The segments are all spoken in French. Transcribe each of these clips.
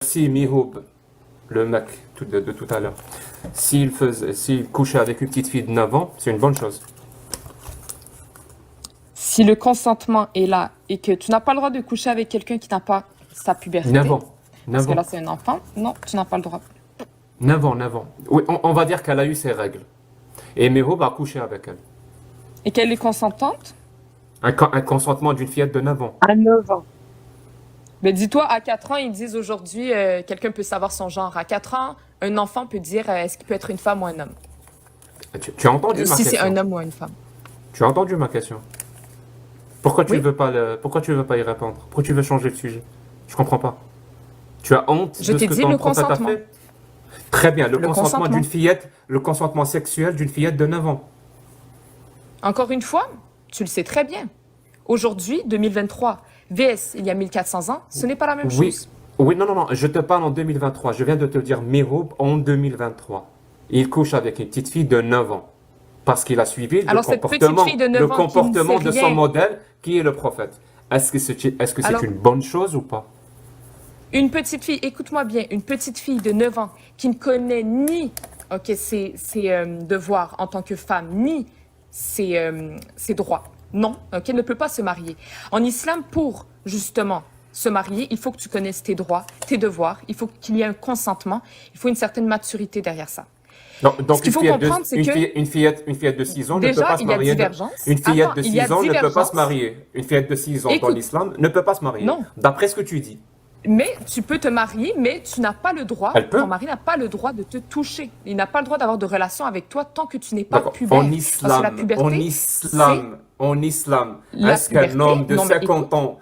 si Mihoub, le mec de tout à l'heure, s'il couchait avec une petite fille de 9 ans, c'est une bonne chose. Si le consentement est là et que tu n'as pas le droit de coucher avec quelqu'un qui n'a pas sa 9 puberté, ans. parce 9 que ans. là c'est un enfant, non, tu n'as pas le droit. 9 ans, 9 ans. Oui, on va dire qu'elle a eu ses règles. Et Mihoub a couché avec elle. Et qu'elle est consentante, Un consentement d'une fillette de 9 ans. À 9 ans. mais dis-toi, à 4 ans, ils disent aujourd'hui, quelqu'un peut savoir son genre. À 4 ans, un enfant peut dire est-ce qu'il peut être une femme ou un homme. Tu as entendu ma Si c'est question? un homme ou une femme. Tu as entendu ma question? Pourquoi tu Oui. veux pas pourquoi tu veux pas y répondre? Pourquoi tu veux changer le sujet? Je comprends pas. Tu as honte Je de ce t'ai que dit ton le prophète a consentement. fait? Très bien, le Le consentement consentement. d'une fillette, le consentement sexuel d'une fillette de 9 ans. Encore une fois, tu le sais très bien. Aujourd'hui, 2023, VS, il y a 1400 ans, ce n'est pas la même Oui, chose. oui, non, je te parle en 2023. Je viens de te dire Mihoub en 2023. Il couche avec une petite fille de 9 ans. Parce qu'il a suivi Alors, cette petite fille de 9 le ans qui ne comportement sait de son rien. modèle, qui est le prophète. Est-ce que c'est Alors, une bonne chose ou pas? une petite fille, écoute-moi bien, une petite fille de 9 ans qui ne connaît ni ses devoirs en tant que femme, ni ses droits. Non, elle ne peut pas se marier. En islam, pour justement se marier, il faut que tu connaisses tes droits, tes devoirs, il faut qu'il y ait un consentement, il faut une certaine maturité derrière ça. Donc Ce qu'il faut comprendre, c'est que une fillette de 6 ans ne peut déjà, pas se il y a marier. divergence. Une fillette Attends, de il y a 6 ans ne peut pas se divergence. marier. Une fillette de 6 ans dans Écoute, l'islam ne peut pas se marier. non. D'après ce que tu dis. Mais tu peux te marier, mais tu n'as pas le droit, Elle peut. ton mari n'a pas le droit de te toucher. Il n'a pas le droit d'avoir de relation avec toi tant que tu n'es pas D'accord. pubère. En Parce que la islam, puberté, en islam, la est-ce qu'un puberté. homme de Non, mais 50 ans,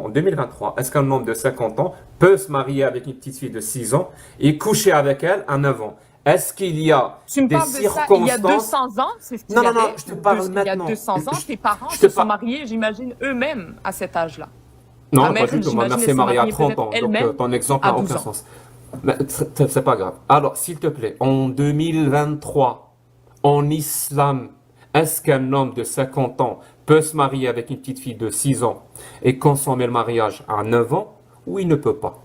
en 2023, est-ce qu'un homme de 50 ans peut se marier avec une petite fille de 6 ans et coucher avec elle à 9 ans? Est-ce qu'il y a Tu me des parles de ça il y a circonstances? 200 ans, c'est ce qu'il Non, y non, non, avait. je te parle Il y a maintenant. 200 ans, tes parents Je te se sont parle. mariés, j'imagine, eux-mêmes à cet âge-là. Non, Ta pas mère, du tout. Ma j'imagine, mère elle s'est s'est mariée à mariée 30 peut-être ans, donc elle-même ton exemple à n'a 12 aucun ans. sens. Mais c'est pas grave. Alors, s'il te plaît, en 2023, en islam, est-ce qu'un homme de 50 ans peut se marier avec une petite fille de 6 ans et consommer le mariage à 9 ans ou il ne peut pas?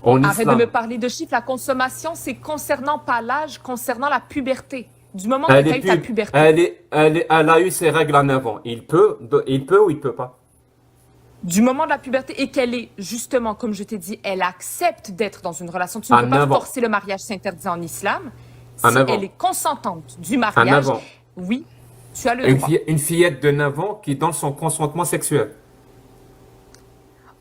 En Arrête de me islam, parler de chiffres. La consommation, c'est concernant pas l'âge, concernant la puberté. Du moment que elle tu as est eu ta pub, puberté. elle a eu ses règles à 9 ans. Il peut ou il peut pas? Du moment de la puberté et qu'elle est justement, comme je t'ai dit, elle accepte d'être dans une relation. Tu ne À peux pas 9 ans. forcer le mariage, c'est interdit en islam. À Si 9 ans. elle est consentante du À mariage, 9 ans. oui, tu as le droit. Une fillette de 9 ans qui donne son consentement sexuel.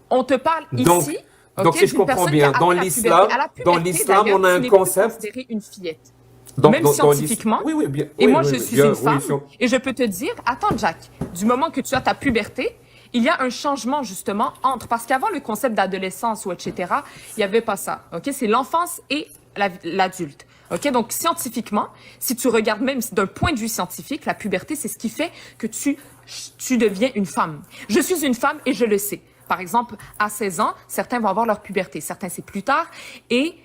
On te parle Donc, ici, donc si je d'une comprends personne bien, qui a dans atteint la l'islam, puberté. À la puberté, d'ailleurs, on a tu un n'es plus concept. considérée une fillette. Donc, Même dans scientifiquement. oui, oui, bien. Et Oui, moi, oui, je oui, suis bien, une oui, femme si on- et je peux te dire, attends, Jack, du moment que tu as ta puberté, il y a un changement justement entre, parce qu'avant le concept d'adolescence ou etc., il n'y avait pas ça, ok? C'est l'enfance et l'adulte, ok? Donc scientifiquement, si tu regardes même d'un point de vue scientifique, la puberté, c'est ce qui fait que tu deviens une femme. Je suis une femme et je le sais. Par exemple, à 16 ans, certains vont avoir leur puberté, certains c'est plus tard, et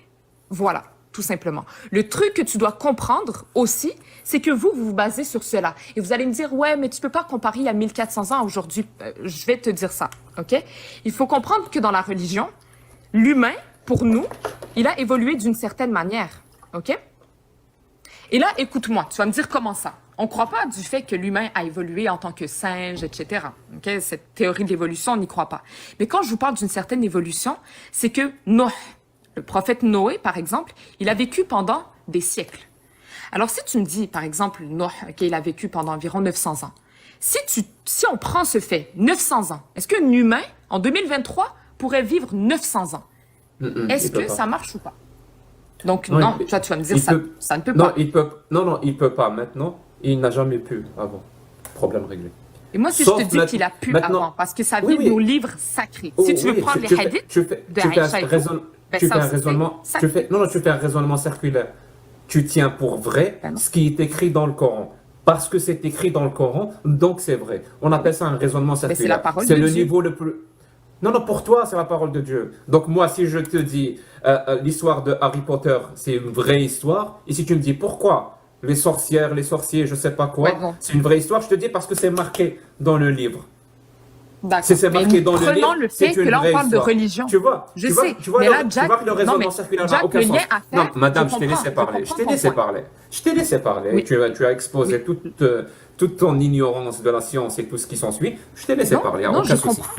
voilà, tout simplement. Le truc que tu dois comprendre aussi, c'est que vous vous basez sur cela. Et vous allez me dire, ouais, mais tu peux pas comparer il y a 1400 ans à aujourd'hui. Je vais te dire ça, ok? Il faut comprendre que dans la religion, l'humain, pour nous, il a évolué d'une certaine manière, ok? Et là, écoute-moi, tu vas me dire comment ça? On ne croit pas du fait que l'humain a évolué en tant que singe, etc. Ok? Cette théorie de l'évolution, on n'y croit pas. Mais quand je vous parle d'une certaine évolution, c'est que Noé, le prophète Noé, par exemple, il a vécu pendant des siècles. Alors, si tu me dis, par exemple, Noé, ok, il a vécu pendant environ 900 ans. Si on prend ce fait, 900 ans, est-ce qu'un humain, en 2023, pourrait vivre 900 ans? Est-ce il peut que pas. ça marche ou pas? Donc, Non, non, il- toi, tu vas me dire, il ça, peut- ça ne peut Non, pas. il peut pas maintenant. Il n'a jamais pu avant. Problème réglé. Et moi, si Sauf je te dis qu'il a pu maintenant- avant, parce que ça Oui, vient de oui. nos livres sacrés. Oh, Si tu veux oui, prendre tu les fais- hadiths tu fais- de tu fais un Aïcha et tout, raisonnement- ben tu ça fais un aussi, raisonnement, c'est tu fais, sacré. non, tu fais un raisonnement circulaire. Tu tiens pour vrai Ben non. ce qui est écrit dans le Coran. Parce que c'est écrit dans le Coran, donc c'est vrai. On appelle ça un raisonnement circulaire. c'est la parole C'est de le Dieu. niveau le plus. Non, non, pour toi, c'est la parole de Dieu. Donc moi, si je te dis l'histoire de Harry Potter, c'est une vraie histoire, et si tu me dis pourquoi les sorcières, les sorciers, je sais pas quoi, Ouais, non. c'est une vraie histoire, je te dis parce que c'est marqué dans le livre. D'accord. C'est Mais marqué dans le prenons livre, le c'est fait que une là, on vraie parle de histoire. religion. Tu vois, Je sais. Mais là, tu vois que le non, mais raisonnement circulaire n'a Jack, aucun le sens. lien à Non, faire, madame, je je t'ai comprends, laissé je parler. Je comprends t'ai ton laissé point. parler. Je t'ai laissé parler. Oui, Tu as exposé oui. toute ton ignorance de la science et tout ce qui s'ensuit. Je t'ai laissé Non, parler, il n'y a non, je aucun souci. comprends.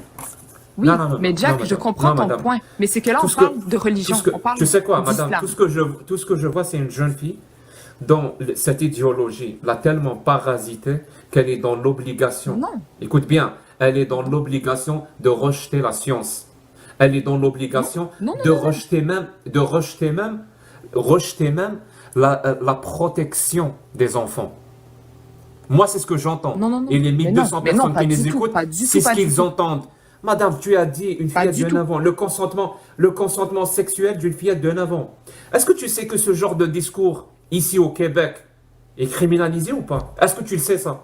Non, Oui, non, non, mais non, non, Jack, je madame. comprends Non, ton madame. point. Mais c'est que là, Tout on ce que, parle de religion, on tu parle sais quoi, madame, d'islam. tout ce que je vois, c'est une jeune fille dont cette idéologie l'a tellement parasitée qu'elle est dans l'obligation. Non, Écoute bien, elle est dans l'obligation de rejeter la science. Elle est dans non, l'obligation non, de non, rejeter même la protection des enfants. Moi, c'est ce que j'entends. non, non, non, Et les mais non, 1200 mais non, personnes pas qui nous du tout, écoutent, pas du tout, c'est ce pas du qu'ils tout, entendent. Madame, tu as dit une pas fillette du de tout. 9 ans, le consentement sexuel d'une fillette de 9 ans. Est-ce que tu sais que ce genre de discours, ici au Québec, est criminalisé ou pas? Est-ce que tu le sais ça?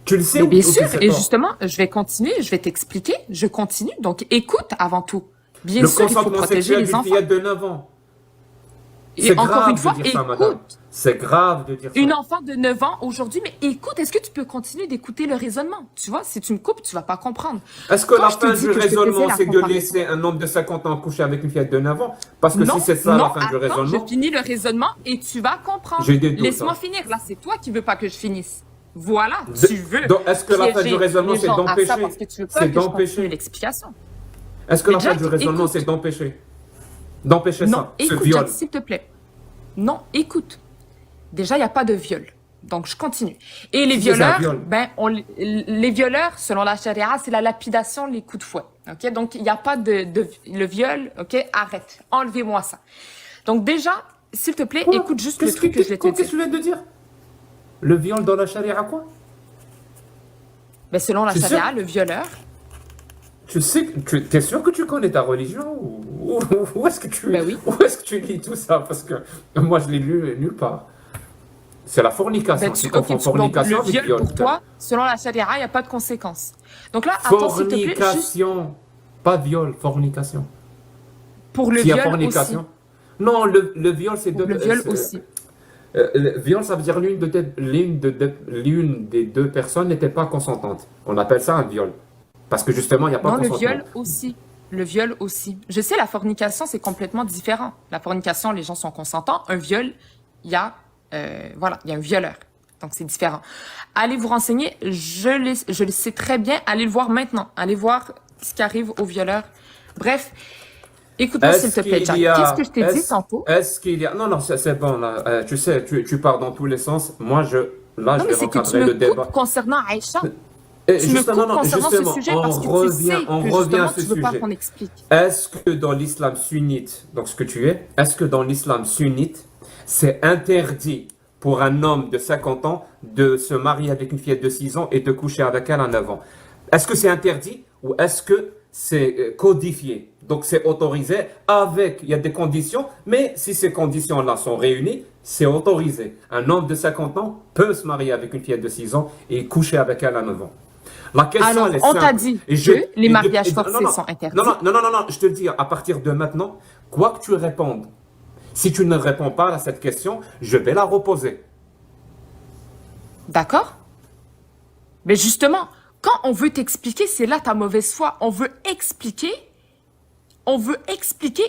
Tu le sais Mais bien ou tu sûr, le sais et pas? justement, je vais continuer, je vais t'expliquer, je continue. Donc, écoute avant tout. Bien Le sûr, il faut consentement protéger sexuel les d'une enfants. fillette de 9 ans. Et C'est encore une grave fois, de dire ça, madame. écoute. C'est grave de dire ça. Une enfant de 9 ans aujourd'hui, mais écoute, est-ce que tu peux continuer d'écouter le raisonnement? Tu vois, si tu me coupes, tu vas pas comprendre. Est-ce que Quand la je te fin dis du que je te faisais raisonnement, la c'est de comparaison, laisser un homme de 50 ans coucher avec une fillette de 9 ans? Parce que non, si c'est ça non, la fin du attends, je raisonnement, finis le raisonnement et tu vas comprendre. j'ai des doutes. Laisse-moi Hein. finir. Là, c'est toi qui veux pas que je finisse. Voilà, De- tu veux donc, est-ce que la fin du piéger raisonnement, les c'est gens à ça d'empêcher? parce que tu veux pas C'est que je continue d'empêcher. l'explication. Est-ce que Mais la fin Jack, du raisonnement, écoute. c'est d'empêcher? D'empêcher Non, ça, ce écoute, viol. Jack, s'il te plaît. Non, écoute. Déjà, il n'y a pas de viol. Donc, je continue. Et les Si c'est un violeurs, viol. ben, les violeurs, selon la charia, c'est la lapidation, les coups de fouet. OK? Donc, il n'y a pas le viol. OK? Arrête. Enlevez-moi ça. Donc, déjà, s'il te plaît, Quoi? écoute juste le truc que je vais te Qu'est-ce que dire. tu viens de dire? Le viol dans la charia, quoi? Ben, selon la Tu sais- charia, le violeur, Tu sais, t'es sûr que tu connais ta religion où est-ce que ben oui. où est-ce que tu lis tout ça? Parce que moi, je l'ai lu nulle part. C'est la fornication. Ben, Tu ok, confonds donc, fornication le avec viol, viol. pour toi, selon la charia, il n'y a pas de conséquences. Donc là, attends, s'il te plaît, juste Fornication. Pas viol, fornication. pour le S'il y a viol aussi. fornication. Non, le viol, c'est Pour deux. le viol c'est- aussi. Le viol, ça veut dire l'une des deux personnes n'était pas consentante. On appelle ça un viol. Parce que justement, il n'y a pas Non, de le consentement. viol aussi. Le viol aussi. Je sais, la fornication, c'est complètement différent. La fornication, les gens sont consentants. Un viol, il y a, voilà, il y a un violeur. Donc, c'est différent. Allez vous renseigner. Je le sais très bien. Allez le voir maintenant. Allez voir ce qui arrive aux violeurs. Bref, écoute-moi s'il te plaît, Jack. Qu'est-ce que je t'ai dit tantôt? Est-ce qu'il y a... Non, non, c'est bon, là. Tu sais, tu pars dans tous les sens. Moi, Non, je mais vais c'est que tu recadrer me le débat. coupes concernant Aïcha. Et Tu me justement, coupes non, concernant ce justement, sujet parce que tu sais on que revient justement, à ce tu veux pas sujet. qu'on explique. Est-ce que dans l'islam sunnite, donc ce que tu es, est-ce que dans l'islam sunnite, c'est interdit pour un homme de 50 ans de se marier avec une fillette de 6 ans et de coucher avec elle à 9 ans? Est-ce que c'est interdit ou est-ce que c'est codifié? Donc c'est autorisé avec, il y a des conditions, mais si ces conditions-là sont réunies, c'est autorisé. Un homme de 50 ans peut se marier avec une fillette de 6 ans et coucher avec elle à 9 ans. La question, Alors, elle est on simple. t'a dit Et que les et mariages et forcés non, non, sont interdits. non, je te le dis, à partir de maintenant, quoi que tu répondes, si tu ne réponds pas à cette question, je vais la reposer. D'accord? Mais justement, quand on veut t'expliquer, c'est là ta mauvaise foi. On veut expliquer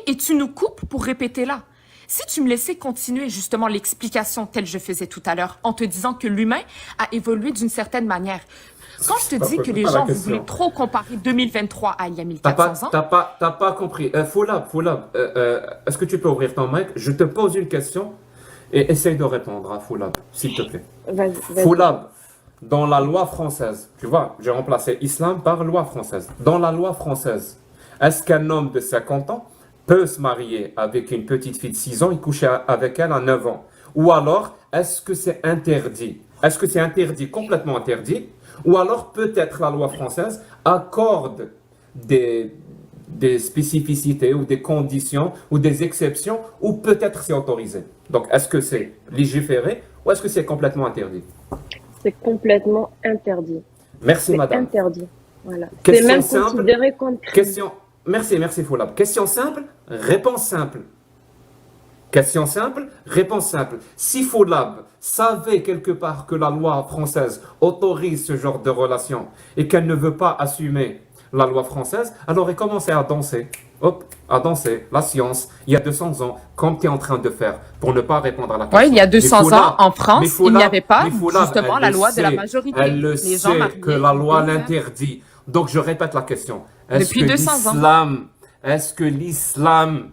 et tu nous coupes pour répéter là. Si tu me laissais continuer justement l'explication telle que je faisais tout à l'heure, en te disant que l'humain a évolué d'une certaine manière. Quand je te dis que les pas la gens, vous question. voulez trop comparer 2023 à il y a T'as 1400 ans, t'as pas compris. Foulab, est-ce que tu peux ouvrir ton mic? Je te pose une question et essaye de répondre à Foulab, s'il te plaît. Vas-y. Foulab, dans la loi française, tu vois, j'ai remplacé islam par loi française. Dans la loi française, est-ce qu'un homme de 50 ans peut se marier avec une petite fille de 6 ans et coucher avec elle à 9 ans? Ou alors, est-ce que c'est interdit? Est-ce que c'est interdit, complètement interdit? Ou alors, peut-être la loi française accorde des spécificités ou des conditions ou des exceptions, ou peut-être c'est autorisé. Donc, est-ce que c'est légiféré ou est-ce que c'est complètement interdit? C'est complètement interdit. Merci, C'est madame. interdit. Voilà. C'est Question même simple. considéré comme crime. Question. Merci, Foulab. Question simple, réponse simple. Question simple, réponse simple. Si Foulab savait quelque part que la loi française autorise ce genre de relation et qu'elle ne veut pas assumer la loi française, alors il commençait à danser. Hop, à danser. La science, il y a 200 ans, comme tu es en train de faire, pour ne pas répondre à la question. Oui, il y a 200 Mais ans, en France, mais il n'y avait pas mais Foulab, justement elle la le loi de la sait, majorité. Elle le Les gens sait mariés que la loi étaient- l'interdit. Donc je répète la question. Depuis 200 ans. Est-ce que l'islam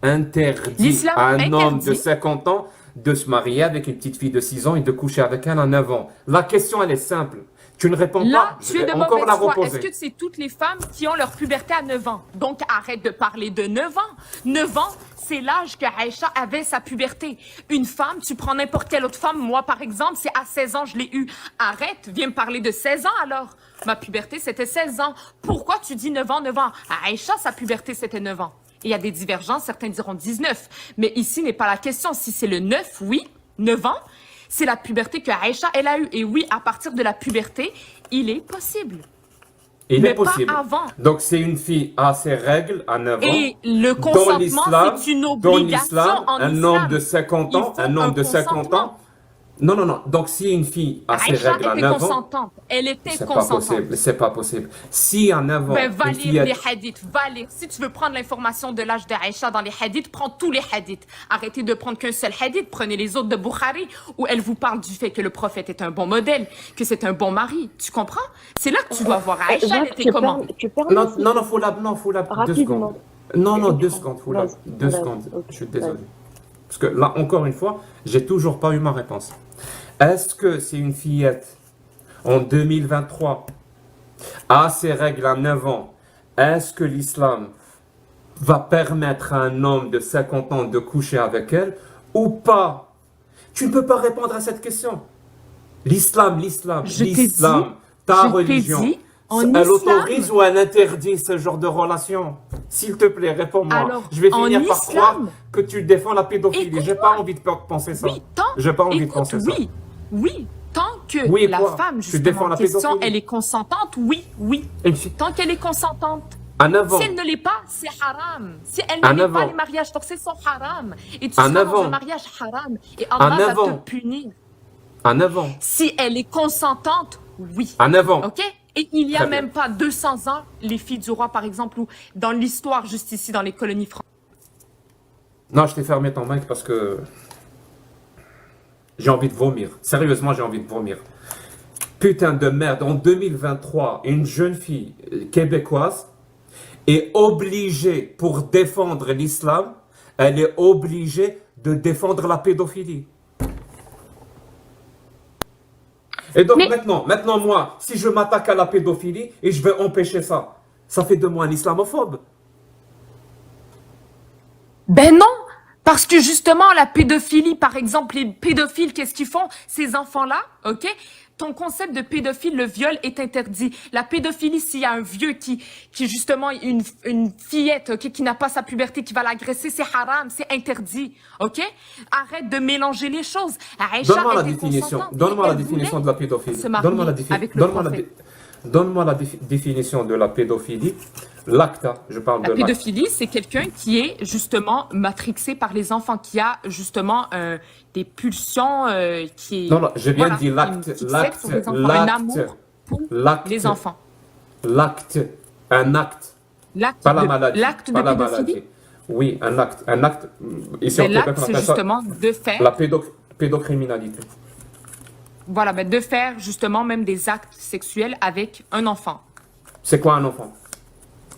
interdit L'islam à un homme de interdit. 50 ans de se marier avec une petite fille de 6 ans et de coucher avec elle à 9 ans? La question, elle est simple. Tu ne réponds Là, pas, je tu es vais de encore mauvaise la foi. reposer. Est-ce que c'est toutes les femmes qui ont leur puberté à 9 ans? Donc, arrête de parler de 9 ans. 9 ans, c'est l'âge que Aïcha avait sa puberté. Une femme, tu prends n'importe quelle autre femme. Moi, par exemple, c'est à 16 ans, je l'ai eu. Arrête, viens me parler de 16 ans alors. Ma puberté, c'était 16 ans. Pourquoi tu dis 9 ans, 9 ans? À Aïcha, sa puberté, c'était 9 ans. Et il y a des divergences, certains diront 19. Mais ici n'est pas la question. Si c'est le 9, oui, 9 ans, c'est la puberté que Aïcha, elle a eue. Et oui, à partir de la puberté, il est possible. Il mais est possible. pas avant. Donc c'est une fille à ses règles à 9 ans. Et le Dans consentement, l'islam, c'est une dans obligation l'islam, en un islam. homme de 50 Il ans, faut un homme de 50 ans. consentement. Non, non, non. Donc si une fille a ses Aïcha règles à était 9 ans, consentante. Elle était c'est pas consentante. possible. C'est pas possible. Si à 9 ans, Ben, va une lire fille a... les hadiths, va lire. Si tu veux prendre l'information de l'âge d'Aïcha dans les hadiths, prends tous les hadiths. Arrêtez de prendre qu'un seul hadith, prenez les autres de Bukhari, où elle vous parle du fait que le prophète est un bon modèle, que c'est un bon mari. Tu comprends? C'est là que tu dois voir. Aïcha, elle Jacques, était comment? tu permets Non, non, non, Foulab, non, Foulab, 2 Rapidement. secondes. Non, non, 2 Vas-y, secondes, Foulab. vas-y, 2 vas-y, secondes. ok, Je suis désolé. vas-y. Parce que là, encore une fois, j'ai toujours pas eu ma réponse. Est-ce que c'est une fillette en 2023 à ses règles à 9 ans? Est-ce que l'islam va permettre à un homme de 50 ans de coucher avec elle ou pas? Tu ne peux pas répondre à cette question. L'islam, Je t'ai l'islam, dit- ta je t'ai religion, dit, en elle islam- autorise ou elle interdit ce genre de relation? S'il te plaît, réponds-moi. Alors, Je vais en finir par islam- croire que tu défends la pédophilie. Écoute-moi. J'ai pas envie de penser ça. Oui, tant. J'ai pas envie de Écoute, penser ça. oui, oui. Tant que Oui, la quoi? femme, Tu défends justement, la en question, pédophilie? elle est consentante, oui, oui. Une fille Tant qu'elle est consentante. à 9 ans. Si elle ne l'est pas, c'est haram. Si elle À ne l'est 9 pas, ans. les mariages forcés sont haram. Et tu À seras 9 dans ans. un mariage haram. Et À Allah 9 va ans. te punir. À 9 ans. Si elle est consentante, oui. À 9 ans. OK? Et il n'y a Très bien. même pas 200 ans, les filles du roi, par exemple, ou dans l'histoire, juste ici, dans les colonies françaises. Non, je t'ai fermé ton mic parce que j'ai envie de vomir. Sérieusement, j'ai envie de vomir. Putain de merde. En 2023, une jeune fille québécoise est obligée, pour défendre l'islam, elle est obligée de défendre la pédophilie. Et donc Mais- maintenant moi, si je m'attaque à la pédophilie et je veux empêcher ça, ça fait de moi un islamophobe. Ben non! Parce que justement, la pédophilie, par exemple, les pédophiles, qu'est-ce qu'ils font? Ces enfants-là, OK? Ton concept de pédophile, le viol est interdit. La pédophilie, s'il y a un vieux qui justement, une fillette, OK, qui n'a pas sa puberté, qui va l'agresser, c'est haram, c'est interdit, OK? Arrête de mélanger les choses. Aïcha Donne-moi la était définition. consentante, Donne-moi et la elle définition voulait de la pédophilie. se marier Donne-moi la, avec le donne-moi la prophète. donne-moi la définition de la pédophilie. L'acte, hein, je parle La de l'acte. pédophilie, c'est quelqu'un qui est justement matrixé par les enfants, qui a justement des pulsions, qui est... Non, non, j'ai bien voilà, dit une l'acte, petite l'acte, sexe sur les enfants, un l'acte, amour pour l'acte, les enfants. L'acte, un acte, L'acte pas la de, maladie. l'acte de pas la pédophilie, maladie. Oui, un acte. Un acte, ici au ben, Québec, l'acte, on c'est appelle ça justement de faire, la pédocriminalité. voilà, ben, de faire justement même des actes sexuels avec un enfant. C'est quoi un enfant?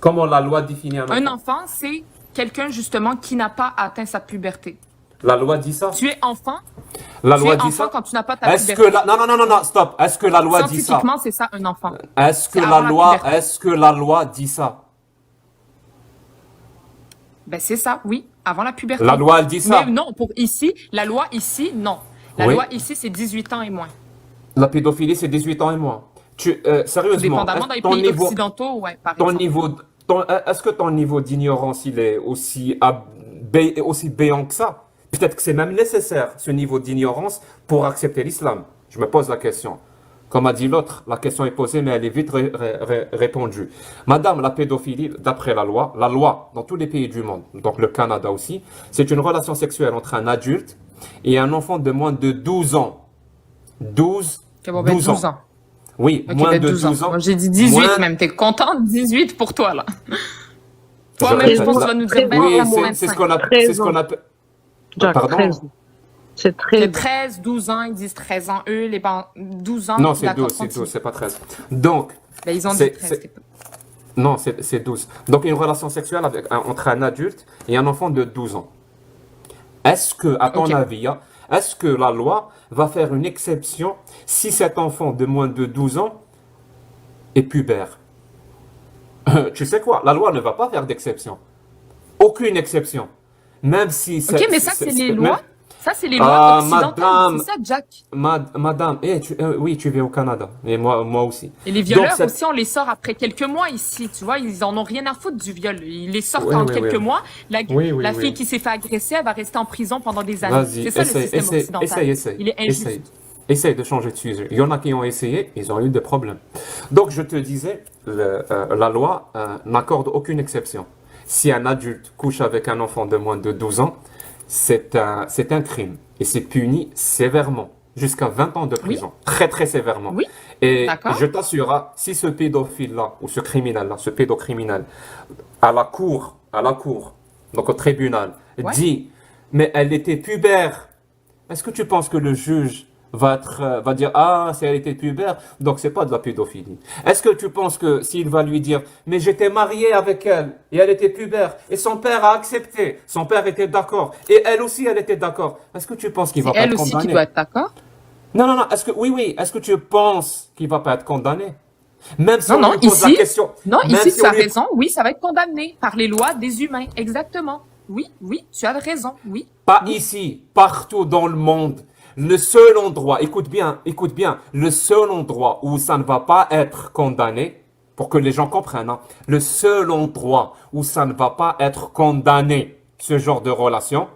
Comment la loi définit un enfant? Un enfant, c'est quelqu'un justement qui n'a pas atteint sa puberté. La loi dit ça? Tu es enfant, La tu loi es dit enfant ça? quand tu n'as pas ta Est-ce puberté. que la... Non, non, non, non, non, stop. Est-ce que la loi dit ça? Scientifiquement, c'est ça, un enfant. Est-ce que C'est la avant la loi, puberté. est-ce que la loi dit ça? Ben, c'est ça, oui, avant la puberté. La loi, elle dit ça. Mais non, pour ici, la loi ici, non. La Oui. loi ici, c'est 18 ans et moins. La pédophilie, c'est 18 ans et moins. Sérieusement, Dépendamment dans les pays occidentaux, ouais, par ton exemple. niveau, est-ce que ton niveau d'ignorance, il est aussi, aussi béant que ça? Peut-être que c'est même nécessaire, ce niveau d'ignorance, pour accepter l'islam. Je me pose la question. Comme a dit l'autre, la question est posée, mais elle est vite répondue. Madame, la pédophilie, d'après la loi dans tous les pays du monde, donc le Canada aussi, c'est une relation sexuelle entre un adulte et un enfant de moins de 12 ans. 12, Ok, bon, ben, 12 12 ans. ans. Oui, Ok, moins ben, de 12 ans. 12 ans. Moi, j'ai dit 18 Moins, même. T'es content? 18 pour toi, là. je Toi-même, je répète, pense que tu ans, vas nous dire 13 ben, ans, oui, vraiment c'est ce 25. qu'on appelle, 13 ans. Jack, pardon? 13 ans. C'est C'est 13 ans. 13, 12 ans, ils disent 13 ans. Eux, 12 ans, Non, c'est d'accord, 12, c'est continue. 12, c'est pas 13. Donc, Ben, ils ont dit c'est, 13. c'est- non, c'est 12. Donc, une relation sexuelle entre un adulte et un enfant de 12 ans. Est-ce que, à ton Ok. avis, hein, est-ce que la loi va faire une exception si cet enfant de moins de 12 ans est pubère? Tu sais quoi? La loi ne va pas faire d'exception. Aucune exception. Même si Ok, mais ça, c'est les même, lois. Ça, c'est les lois occidentales. madame, C'est ça, Jack. madame, oui, tu vis au Canada, et moi aussi. Et les Donc, violeurs aussi, on les sort après quelques mois ici, tu vois, ils en ont rien à foutre du viol. Ils les sortent oui, en oui, quelques oui. mois. Oui, La oui, fille oui. qui s'est fait agresser, elle va rester en prison pendant des années. Vas-y, C'est ça le essaye, système essaye, occidental. Il est injuste. essaye de changer de sujet. Il y en a qui ont essayé, ils ont eu des problèmes. Donc, je te disais, la loi n'accorde aucune exception. Si un adulte couche avec un enfant de moins de 12 ans, c'est un crime et c'est puni sévèrement, jusqu'à 20 ans de Oui, prison, très très sévèrement. oui, Et d'accord. je t'assure, hein, si ce pédophile-là, ou ce criminel-là, ce pédocriminel, à la cour, donc au tribunal, Ouais. dit, mais elle était pubère, est-ce que tu penses que le juge va dire, ah, si elle était pubère, donc c'est pas de la pédophilie. Est-ce que tu penses que s'il va lui dire, mais j'étais marié avec elle, et elle était pubère, et son père a accepté, son père était d'accord, et elle aussi, elle était d'accord, est-ce que tu penses qu'il C'est va pas elle être aussi qui condamné? doit être d'accord. Non, non, non, oui, est-ce que tu penses qu'il va pas être condamné? Même si Non, on non, lui pose la ici, question, non, même ici, si tu on as lui... raison. Oui, ça va être condamné par les lois des humains. Exactement. Oui, oui, tu as raison. Oui, Pas oui. ici, partout dans le monde. Le seul endroit, écoute bien, le seul endroit où ça ne va pas être condamné, pour que les gens comprennent, hein, le seul endroit où ça ne va pas être condamné, ce genre de relation,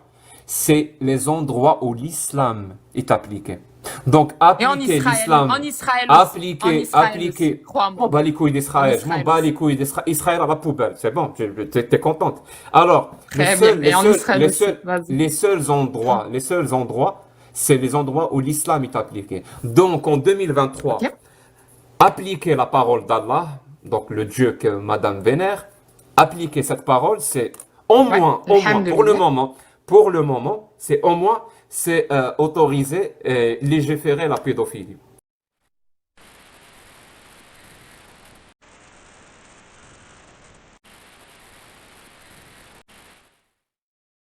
c'est les endroits où l'islam est appliqué. Donc, Et appliquer l'islam, en Israël aussi, en Israël aussi, appliquer, on crois-moi, bat les couilles en d'Israël, je m'en Israël bats aussi. les couilles d'Israël, Israël à la poubelle, c'est bon, t'es contente. Alors, Très bien, et en Israël aussi, vas-y. les seuls endroits, c'est les endroits où l'islam est appliqué. Donc, en 2023, Ok? appliquer la parole d'Allah, donc le Dieu que Madame vénère, appliquer cette parole, c'est Ouais, au moins, alhamdulillah. pour le moment, c'est autorisé et légiférer la pédophilie.